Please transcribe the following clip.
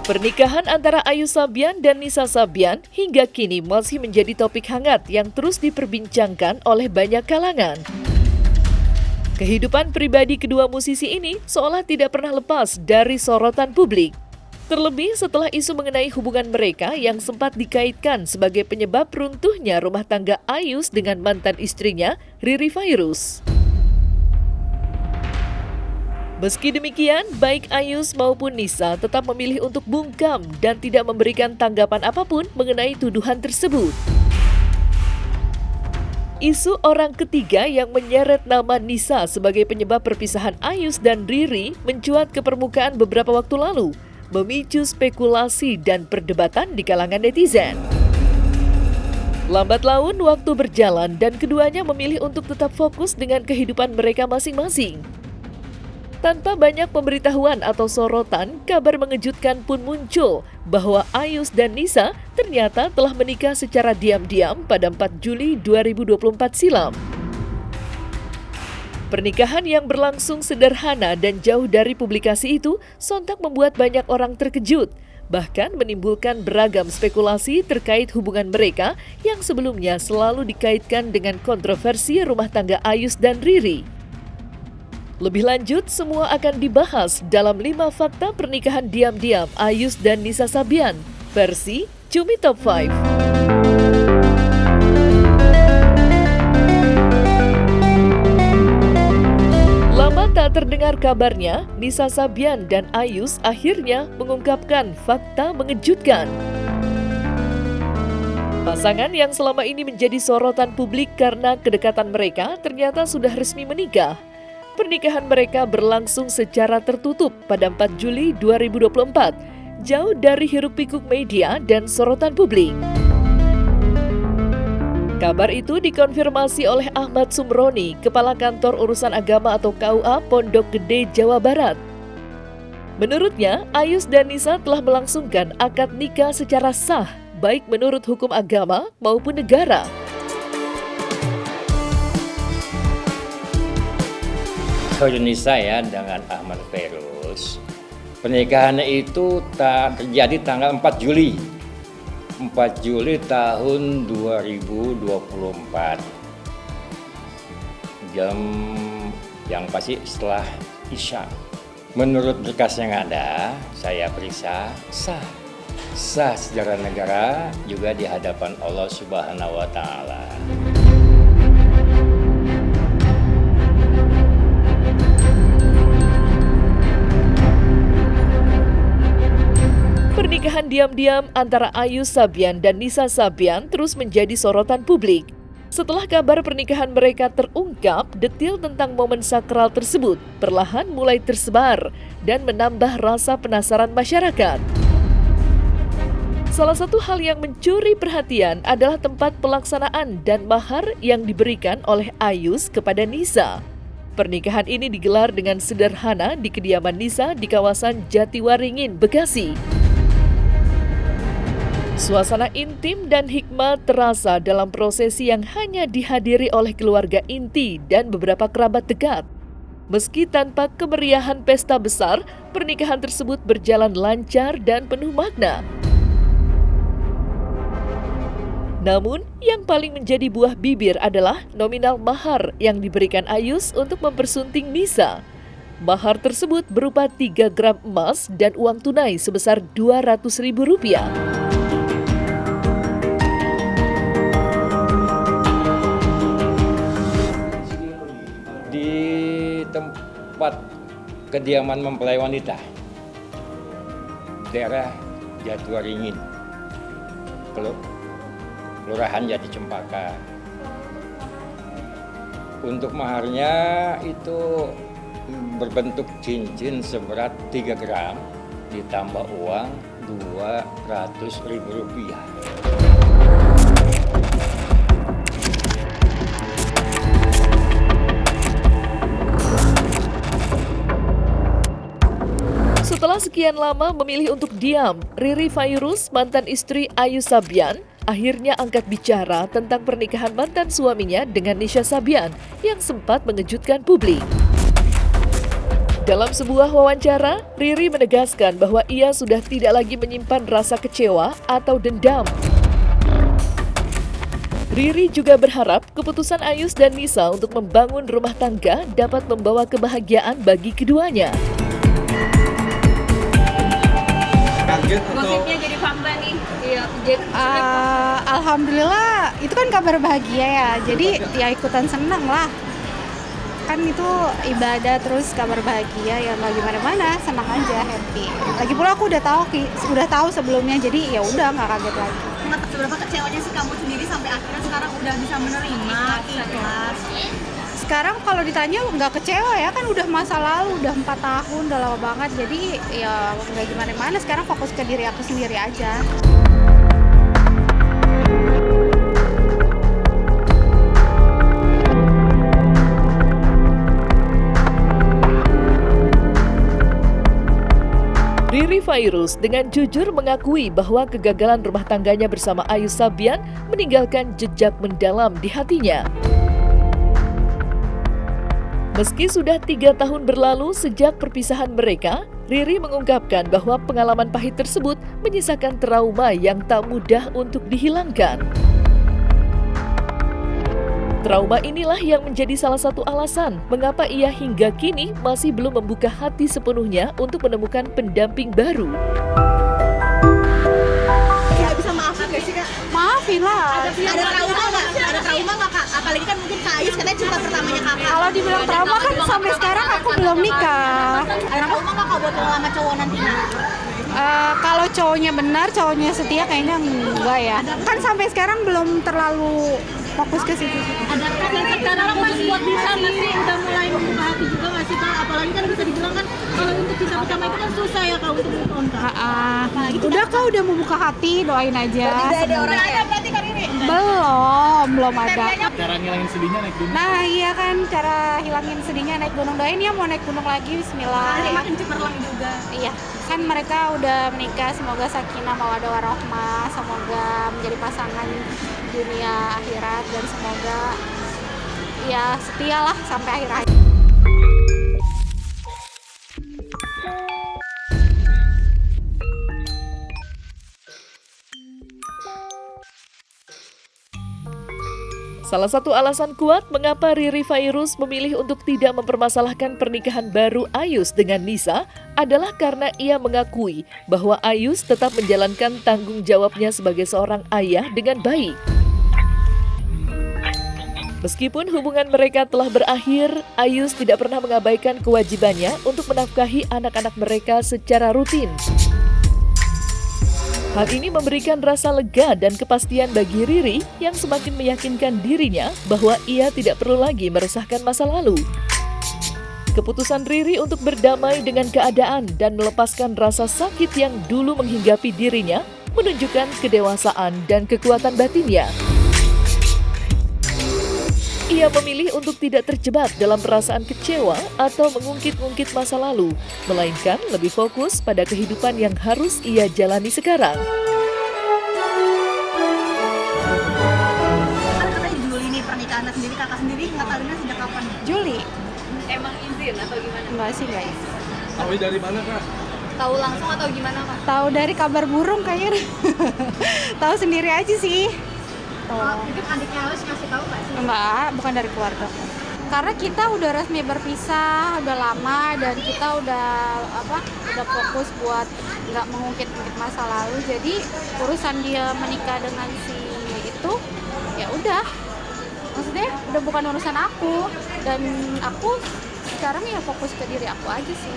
Pernikahan antara Ayu Sabian dan Nisa Sabian hingga kini masih menjadi topik hangat yang terus diperbincangkan oleh banyak kalangan. Kehidupan pribadi kedua musisi ini seolah tidak pernah lepas dari sorotan publik. Terlebih setelah isu mengenai hubungan mereka yang sempat dikaitkan sebagai penyebab runtuhnya rumah tangga Ayus dengan mantan istrinya, Riri Fairuz. Meski demikian, baik Ayus maupun Nisa tetap memilih untuk bungkam dan tidak memberikan tanggapan apapun mengenai tuduhan tersebut. Isu orang ketiga yang menyeret nama Nisa sebagai penyebab perpisahan Ayus dan Riri mencuat ke permukaan beberapa waktu lalu, memicu spekulasi dan perdebatan di kalangan netizen. Lambat laun waktu berjalan dan keduanya memilih untuk tetap fokus dengan kehidupan mereka masing-masing. Tanpa banyak pemberitahuan atau sorotan, kabar mengejutkan pun muncul bahwa Ayus dan Nisa ternyata telah menikah secara diam-diam pada 4 Juli 2024 silam. Pernikahan yang berlangsung sederhana dan jauh dari publikasi itu sontak membuat banyak orang terkejut, bahkan menimbulkan beragam spekulasi terkait hubungan mereka yang sebelumnya selalu dikaitkan dengan kontroversi rumah tangga Ayus dan Riri. Lebih lanjut, semua akan dibahas dalam 5 fakta pernikahan diam-diam Ayus dan Nisa Sabian, versi Cumi Top 5. Lama tak terdengar kabarnya, Nisa Sabian dan Ayus akhirnya mengungkapkan fakta mengejutkan. Pasangan yang selama ini menjadi sorotan publik karena kedekatan mereka ternyata sudah resmi menikah. Pernikahan mereka berlangsung secara tertutup pada 4 Juli 2024, jauh dari hiruk-pikuk media dan sorotan publik. Kabar itu dikonfirmasi oleh Ahmad Sumroni, Kepala Kantor Urusan Agama atau KUA Pondok Gede, Jawa Barat. Menurutnya, Ayus dan Nisa telah melangsungkan akad nikah secara sah, baik menurut hukum agama maupun negara. Nisa ya dengan Ahmad Fairuz, pernikahannya itu terjadi tanggal 4 Juli tahun 2024, jam yang pasti setelah Isya. Menurut berkas yang ada, saya periksa sah secara negara juga di hadapan Allah Subhanahu wa Ta'ala. Pernikahan diam-diam antara Ayus Sabian dan Nisa Sabian terus menjadi sorotan publik. Setelah kabar pernikahan mereka terungkap, detail tentang momen sakral tersebut perlahan mulai tersebar dan menambah rasa penasaran masyarakat. Salah satu hal yang mencuri perhatian adalah tempat pelaksanaan dan mahar yang diberikan oleh Ayus kepada Nisa. Pernikahan ini digelar dengan sederhana di kediaman Nisa di kawasan Jatiwaringin, Bekasi. Suasana intim dan hikmat terasa dalam prosesi yang hanya dihadiri oleh keluarga inti dan beberapa kerabat dekat. Meski tanpa kemeriahan pesta besar, pernikahan tersebut berjalan lancar dan penuh makna. Namun, yang paling menjadi buah bibir adalah nominal mahar yang diberikan Ayus untuk mempersunting Nisa. Mahar tersebut berupa 3 gram emas dan uang tunai sebesar Rp200.000. Tempat kediaman mempelai wanita, daerah Jatiwaringin, Kelurahan Jati Cempaka. Untuk maharnya itu berbentuk cincin seberat 3 gram ditambah uang Rp200.000. Setelah sekian lama memilih untuk diam, Riri Fairuz, mantan istri Ayus Sabian, akhirnya angkat bicara tentang pernikahan mantan suaminya dengan Nisa Sabian yang sempat mengejutkan publik. Dalam sebuah wawancara, Riri menegaskan bahwa ia sudah tidak lagi menyimpan rasa kecewa atau dendam. Riri juga berharap keputusan Ayus dan Nisa untuk membangun rumah tangga dapat membawa kebahagiaan bagi keduanya. Kaget atau Gosipnya jadi fakta nih. Iya, Alhamdulillah, itu kan kabar bahagia ya. Jadi ya ikutan senang lah. Kan itu ibadah terus kabar bahagia ya nggak gimana-mana, senang aja, happy. Lagi pula aku udah tahu sebelumnya, jadi ya udah nggak kaget lagi. seberapa kecewanya sih kamu sendiri sampai akhirnya sekarang udah bisa menerima ikhlas? Sekarang kalau ditanya nggak kecewa ya, kan udah masa lalu, udah 4 tahun, udah lama banget. Jadi ya nggak gimana-mana, sekarang fokus ke diri aku sendiri aja. Riri Fairuz dengan jujur mengakui bahwa kegagalan rumah tangganya bersama Ayus Sabian meninggalkan jejak mendalam di hatinya. Meski sudah 3 tahun berlalu sejak perpisahan mereka, Riri mengungkapkan bahwa pengalaman pahit tersebut menyisakan trauma yang tak mudah untuk dihilangkan. Trauma inilah yang menjadi salah satu alasan mengapa ia hingga kini masih belum membuka hati sepenuhnya untuk menemukan pendamping baru. Nggak bisa maafin nggak sih kak? Maafin lah. Ada trauma nggak? Ada trauma nggak kak? Apalagi kan mungkin Kak Ayus katanya cinta pertamanya kakak. Kalau dibilang trauma kan sampai sekarang aku belum nikah. Ada trauma nggak kak buat lama cowok nantinya? Kalau cowoknya benar, cowoknya setia kayaknya enggak ya. Kan sampai sekarang belum terlalu fokus ke situ. Ada kan yang sekarang masih buat bisa nggak sih? Udah mulai membuka hati juga nggak sih kak? Apalagi kan bisa dibilang kan kalau untuk cinta pertama itu kan susah ya kak untuk move on kak. Udah kak, udah membuka hati, doain aja. Tidak ada orang ada berarti kak Riri? Belum ada. cara ngilangin sedihnya naik gunung? Nah iya kan, cara hilangin sedihnya naik gunung. Doain ya mau naik gunung lagi, bismillah. Makin cemerlang juga. Iya, kan mereka udah menikah, semoga sakinah mawaddah warahmah, semoga menjadi pasangan dunia akhirat dan semoga ya setialah sampai akhir hayat. Salah satu alasan kuat mengapa Riri Fairuz memilih untuk tidak mempermasalahkan pernikahan baru Ayus dengan Nisa adalah karena ia mengakui bahwa Ayus tetap menjalankan tanggung jawabnya sebagai seorang ayah dengan baik. Meskipun hubungan mereka telah berakhir, Ayus tidak pernah mengabaikan kewajibannya untuk menafkahi anak-anak mereka secara rutin. Hal ini memberikan rasa lega dan kepastian bagi Riri yang semakin meyakinkan dirinya bahwa ia tidak perlu lagi meresahkan masa lalu. Keputusan Riri untuk berdamai dengan keadaan dan melepaskan rasa sakit yang dulu menghinggapi dirinya menunjukkan kedewasaan dan kekuatan batinnya. Ia memilih untuk tidak terjebak dalam perasaan kecewa atau mengungkit-ungkit masa lalu, melainkan lebih fokus pada kehidupan yang harus ia jalani sekarang. Kan katanya Juli nih pernikahan sendiri, kakak sendiri ngatalinnya sejak kapan? Juli? Emang izin atau gimana? Enggak sih guys. Tahu dari mana kak? Tahu langsung atau gimana kak? Tahu dari kabar burung kayaknya. Tahu sendiri aja sih. Mungkin adiknya harus ngasih tahu nggak sih? Enggak, bukan dari keluarga. Karena kita udah resmi berpisah, udah lama dan kita udah fokus buat nggak mengungkit-ungkit masa lalu. Jadi urusan dia menikah dengan si itu, ya udah. Maksudnya udah bukan urusan aku dan aku sekarang ya fokus ke diri aku aja sih.